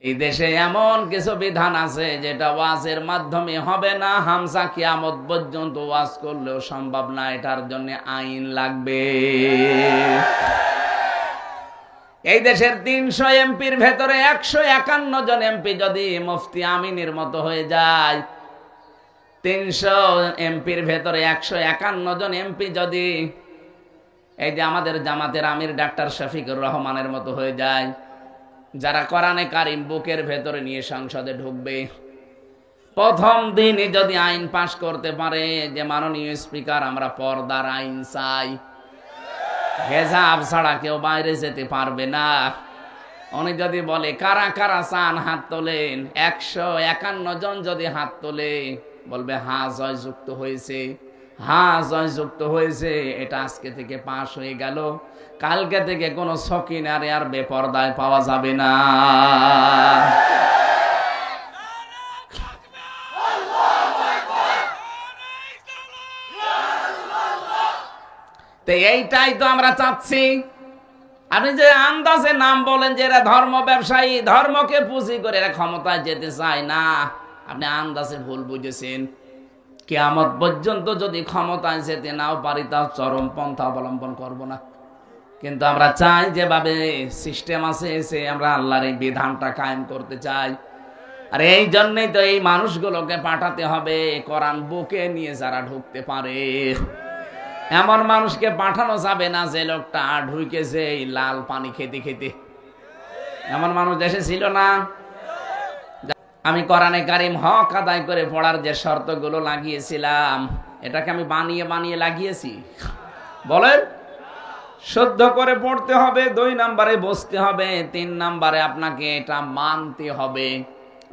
এই দেশে এমন কিছু বিধান আছে যেটা ওয়াজের মাধ্যমে হবে না, হামজা কিয়ামত পর্যন্ত ওয়াজ করলেও সম্ভব না, এটার জন্য আইন লাগবে। এই দেশের ৩০০ এমপির ভেতরে ১৫১ জন এমপি যদি মুফতি আমিনের মতো হয়ে যায়, ৩০০ এমপির ভেতরে ১৫১ জন এমপি যদি এই যে আমাদের জামাতের আমির ডাক্তার শফিকুর রহমানের মতো হয়ে যায়, যারা কোরআনে কারিম বুকের ভেতরে নিয়ে সংসদে ঢুকবে, প্রথম দিনই যদি আইন পাশ করতে পারে যে মাননীয় স্পিকার আমরা পর্দার আইন চাই, হেজাব ছাড়া কেউ বাইরে যেতে পারবে না, উনি যদি বলে কারা কারা চান হাত তোলেন, ১৫১ জন যদি হাত তোলে বলবে হ্যাঁ জয়যুক্ত হয়েছে, হ্যাঁ জয়যুক্ত হয়েছে, এটা আজকে থেকে পাশ হয়ে গেল, কালকে থেকে কোনো সকিনারে আর বেপরদায় পাওয়া যাবে না। তো এইটাই তো আমরা চাচ্ছি। আপনি যে আন্দাজে নাম বলেন যে এরা ধর্ম ব্যবসায়ী, ধর্মকে পুঁজি করে এরা ক্ষমতায় যেতে চায় না, আপনি আন্দাজে ভুল বুঝেছেন। কিয়ামত পর্যন্ত যদি ক্ষমতায় যেতে নাও পারি তাও চরম পন্থা অবলম্বন করব না, কিন্তু আমরা চাই যেভাবে সিস্টেম আছে সে আমরা আল্লাহর এই বিধানটা কায়েম করতে চাই। আর এই জন্যই তো এই মানুষগুলোকে পাঠাতে হবে কোরআন বুকে নিয়ে যারা ঢুকতে পারে। এমন মানুষকে পাঠানো যাবে না যে লোকটা ঢুকেছে এই লাল পানি খেতে খেতে। এমন মানুষ দেশে ছিল না। আমি কোরআনে কারিম হক আদায় করে পড়ার যে শর্তগুলো লাগিয়েছিলাম, এটাকে আমি বানিয়ে বানিয়ে লাগিয়েছি? বলেন, শুদ্ধ করে পড়তে হবে, ২ নম্বরে বসতে হবে, ৩ নম্বরে আপনাকে এটা মানতে হবে।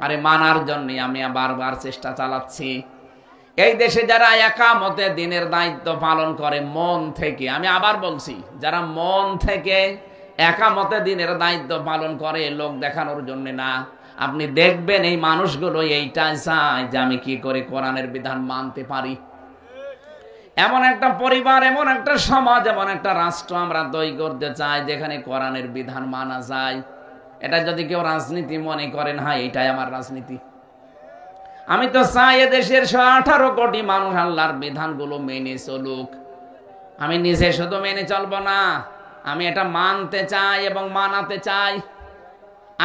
আরে মানার জন্য আমি বারবার চেষ্টা চালাচ্ছি। এই দেশে যারা একামতে দিনের দায়িত্ব পালন করে মন থেকে, আমি আবার বলছি, যারা মন থেকে একামতে দিনের দায়িত্ব পালন করে লোক দেখানোর জন্য না, আপনি দেখবেন এই মানুষগুলো এইটাই চায় যে আমি কি করে কোরআনের বিধান মানতে পারি। এমন একটা পরিবার, এমন একটা সমাজ, এমন একটা রাষ্ট্র আমরা তৈরি করতে চাই যেখানে কোরআনের বিধান মানা যায়। এটা যদি কেউ রাজনীতি মনে করেন, হ্যাঁ এটাই আমার রাজনীতি। আমি তো চাই এদেশের ১১৮ কোটি মানুষ আল্লাহর বিধানগুলো মেনে চলুক। আমি নিজে শুধু মেনে চলবো না, আমি এটা মানতে চাই এবং মানাতে চাই।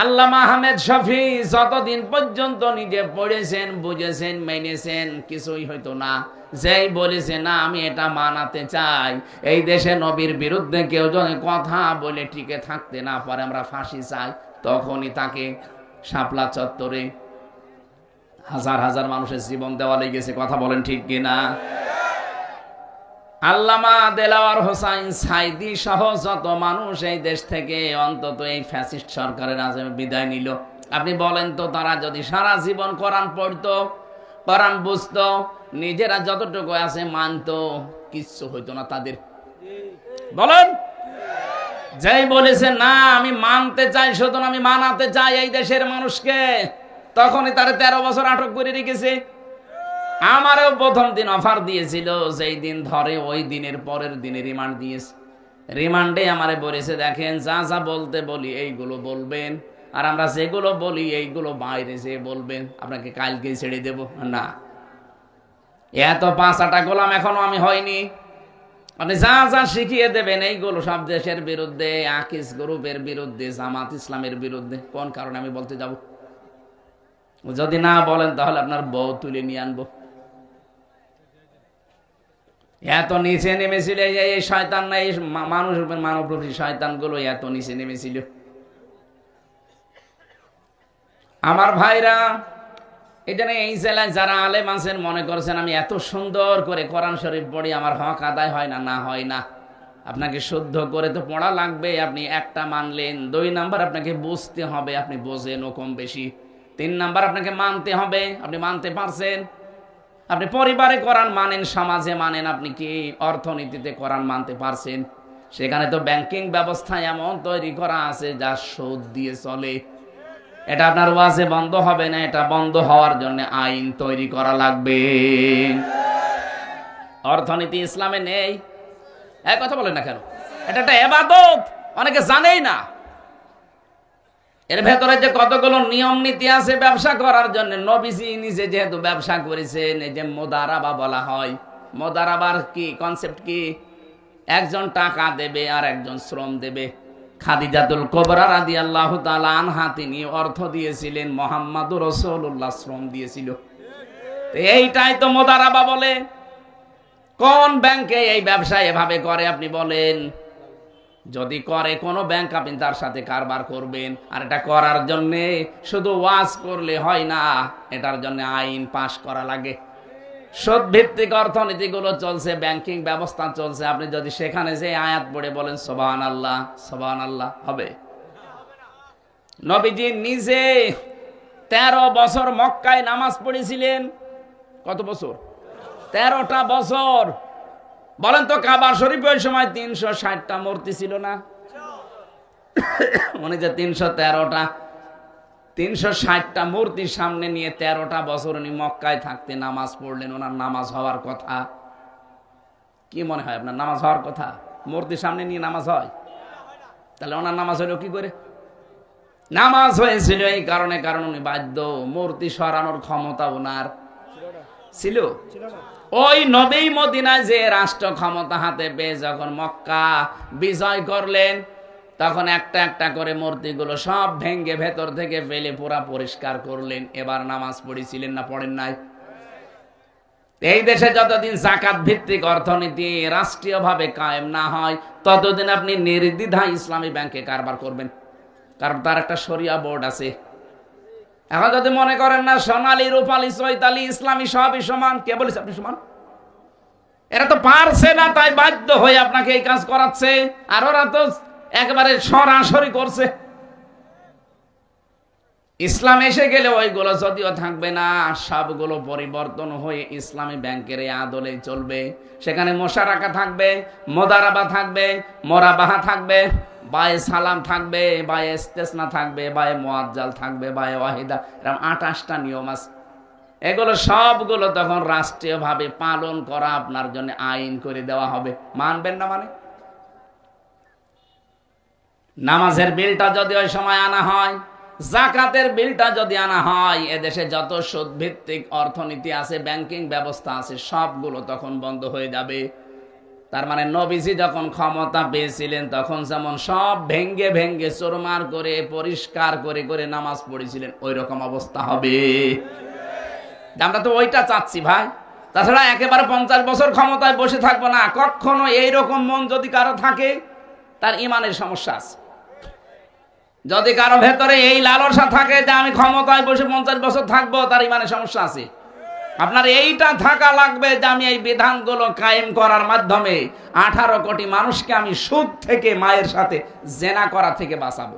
আল্লামা আহমেদ শফি যতদিন পর্যন্ত নিজে পড়েছেন, বুঝেছেন, মেনেছেন, কিছুই হইতো না। যেই বলেছে না আমি এটা মানাতে চাই, এই দেশে নবীর বিরুদ্ধে কেউ যদি কথা বলে টিকে থাকতে না পারে, আমরা ফাঁসি চাই, তখনই তাকে শাপলা চত্বরে হাজার হাজার মানুষের জীবন দেওয়া লেগেছে। কথা বলেন ঠিক কিনা? আল্লামা দেলাওয়ার হোসাইন সাইদি সহ যত মানুষ এই দেশ থেকে অন্তত এই ফ্যাসিস্ট সরকারের আজমে বিদায় নিল, আপনি বলেন তো তারা যদি সারা জীবন কোরআন পড়তো, কোরআন বুঝতো, নিজেরা যতটুকু আছে মানতো, কিচ্ছু হইতো না তাদের। বলেন, যেই বলেছে না আমি মানতে চাই, শুধু আমি মানাতে চাই এই দেশের মানুষকে, তখনই তারা ১৩ বছর আটক করে রেখেছে। আমারও প্রথম দিন অফার দিয়েছিল, যেই দিন ধরে ওই দিনের পরের দিনে রিমান্ড দিয়েছে। রিমান্ডে আমারে বলেছে দেখেন যা যা বলতে বলি এইগুলো বলবেন, আর আমরা যেগুলো বলি এইগুলো বাইরে যেয়ে বলবেন, আপনাকে কালকেই ছেড়ে দেব না। এত ৫-৮টা গোলাম এখনো আমি হয়নি। আপনি যা যা শিখিয়ে দেবেন এইগুলো সব দেশের বিরুদ্ধে, আকিস গ্রুপের বিরুদ্ধে, জামাত ইসলামের বিরুদ্ধে। কোন কারণে আমি বলতে যাব? যদি না বলেন তাহলে আপনার বউ তুলে নিয়ে আনবো। এত নিচে নেমেছিল এই শয়তান, না এই মানুষ মানবরূপী শয়তানগুলো এত নিচে নেমেছিল। আমার ভাইরা, এই জন্য এই জেলায় যারা আলেম আছেন মনে করছেন আমি এত সুন্দর করে কোরআন শরীফ পড়ি আমার হক আদায় হয় না, না হয় না। আপনাকে শুদ্ধ করে তো পড়া লাগবে। আপনি একটা মানলেন, ২ নাম্বার আপনাকে বুঝতে হবে, আপনি বোঝেন ও কম বেশি। ৩ নাম্বার আপনাকে মানতে হবে, আপনি মানতে পারছেন। আপনি পরিবারে কোরআন মানেন, সমাজে মানেন, আপনি কি অর্থনীতিতে কোরআন মানতে পারছেন? সেখানে তো ব্যাংকিং ব্যবস্থা এমন তৈরি করা আছে যা সুদ দিয়ে চলে। এটা আপনার ওয়াজে বন্ধ হবে না, এটা বন্ধ হওয়ার জন্য আইন তৈরি করা লাগবে। অর্থনীতি ইসলামে নেই, এক কথা বলেন না কেন? এটা একটা ইবাদত, অনেকে জানেই না। এর ভেতরে যে কতগুলো নিয়ম নীতি আছে ব্যবসা করার জন্য, নবীজি নিজে যেহেতু ব্যবসা করেছেন, এই যে মুদারাবা বলা হয়, মুদারাবার কি কনসেপ্ট কি? একজন টাকা দেবে আর একজন শ্রম দেবে। খাদিজাতুল কুবরা রাদিয়াল্লাহু তাআলা আনহা তিনি অর্থ দিয়েছিলেন, মুহাম্মাদুর রাসূলুল্লাহ শ্রম দিয়েছিল। এইটাই তো মুদারাবা বলে। কোন ব্যাংকে এই ব্যবসা এভাবে করে আপনি বলেন? যদি করে কোন ব্যাংক, আপনি তার সাথে কারবার করবেন। আর এটা করার জন্য শুধু ওয়াজ করলে হয় না, এটার জন্য আইন পাশ করা লাগে। সুদ ভিত্তিক অর্থনীতিগুলো চলছে, ব্যাংকিং ব্যবস্থা চলছে, আপনি যদি সেখানে যে আয়াত পড়ে বলেন সুবহানাল্লাহ সুবহানাল্লাহ, হবে? নবীজি নিজে 13 বছর মক্কায় নামাজ পড়েছিলেন। কত বছর? 13টা বছর। বলেন তো, কাবা শরীফে ওই সময় 360টা মূর্তি ছিল না? উনি যে 360টা মূর্তির সামনে নিয়ে 13টা বছর উনি মক্কায় থাকতে নামাজ পড়লেন। ওনার নামাজ হওয়ার কথা? কি মনে হয় আপনার নামাজ হওয়ার কথা? মূর্তির সামনে নিয়ে নামাজ হয়? তাহলে ওনার নামাজ হলো কি করে? নামাজ হয়েছিল এই কারণে, কারণ উনি বাধ্য, মূর্তি সরানোর ক্ষমতা ওনার ছিল। ওই নবী মদিনায় যে রাষ্ট্র ক্ষমতা হাতে পেয়ে যখন মক্কা বিজয় করলেন, তখন একটা একটা করে মূর্তিগুলো সব ভেঙ্গে ভেতর থেকে ফেলে পুরা পরিষ্কার করলেন। এবার নামাজ পড়েছিলেন না পড়েন নাই? এই দেশে যতদিন যাকাত ভিত্তিক অর্থনীতি রাষ্ট্রীয়ভাবে কায়েম না হয়, ততদিন আপনি নির্দ্বিধায় ইসলামী ব্যাংকে কারবার করবেন, কারণ তার একটা শরিয়া বোর্ড আছে। এখন যদি মনে করেন না সোনালী, রূপালী, চৈতালি, ইসলামী সবই সমান, কে বলেছে আপনি সমান? এরা তো পারছে না, তাই বাধ্য হয়ে আপনাকে এই কাজ করাচ্ছে। আর ওরা তো একেবারে সরাসরি করছে। ইসলাম এসে গেলে ওইগুলো যদিও থাকবে না, সবগুলো পরিবর্তন হয়ে ইসলামী ব্যাংকের এই আদলে চলবে। সেখানে মোশারাকা থাকবে, মুদারাবা থাকবে, মোরাবাহা থাকবে, বায়ে সালাম থাকবে, বায়ে ইস্তেসনা থাকবে, বায়ে মুআজ্জাল থাকবে, বায়ে ওয়াহিদা, এরকম 28টা নিয়ম আছে। এগুলো সবগুলো তখন রাষ্ট্রীয়ভাবে পালন করা আপনার জন্য আইন করে দেওয়া হবে। মানবেন না মানে? নামাজের বিলটা যদি ওই সময় আনা হয়, যাকাতের বিলটা যদি আনা হয়, এদেশে যত সুদ ভিত্তিক অর্থনীতি আছে, ব্যাংকিং ব্যবস্থা আছে, সবগুলো তখন বন্ধ হয়ে যাবে। তার মানে নবীজি যখন ক্ষমতা পেয়েছিলেন, তখন যেমন সব ভেঙ্গে ভেঙ্গে চুরমার করে পরিষ্কার করে করে নামাজ পড়েছিলেন, ওই রকম অবস্থা হবে। আমরা তো ওইটা চাচ্ছি ভাই। তাছাড়া একেবারে 50 বছর ক্ষমতায় বসে থাকবো না কখনো। এইরকম মন যদি কারো থাকে, তার ইমানের সমস্যা আছে। যদি কারো ভেতরে এই লালসা থাকে যে আমি ক্ষমতায় বসে 50 বছর থাকবো, তার ইমানের সমস্যা আছে। আপনার এইটা থাকা লাগবে যে আমি এই বিধানগুলো কায়েম করার মাধ্যমে 18 কোটি মানুষকে আমি সুদ থেকে, মায়ের সাথে জেনা করা থেকে বাঁচাবো।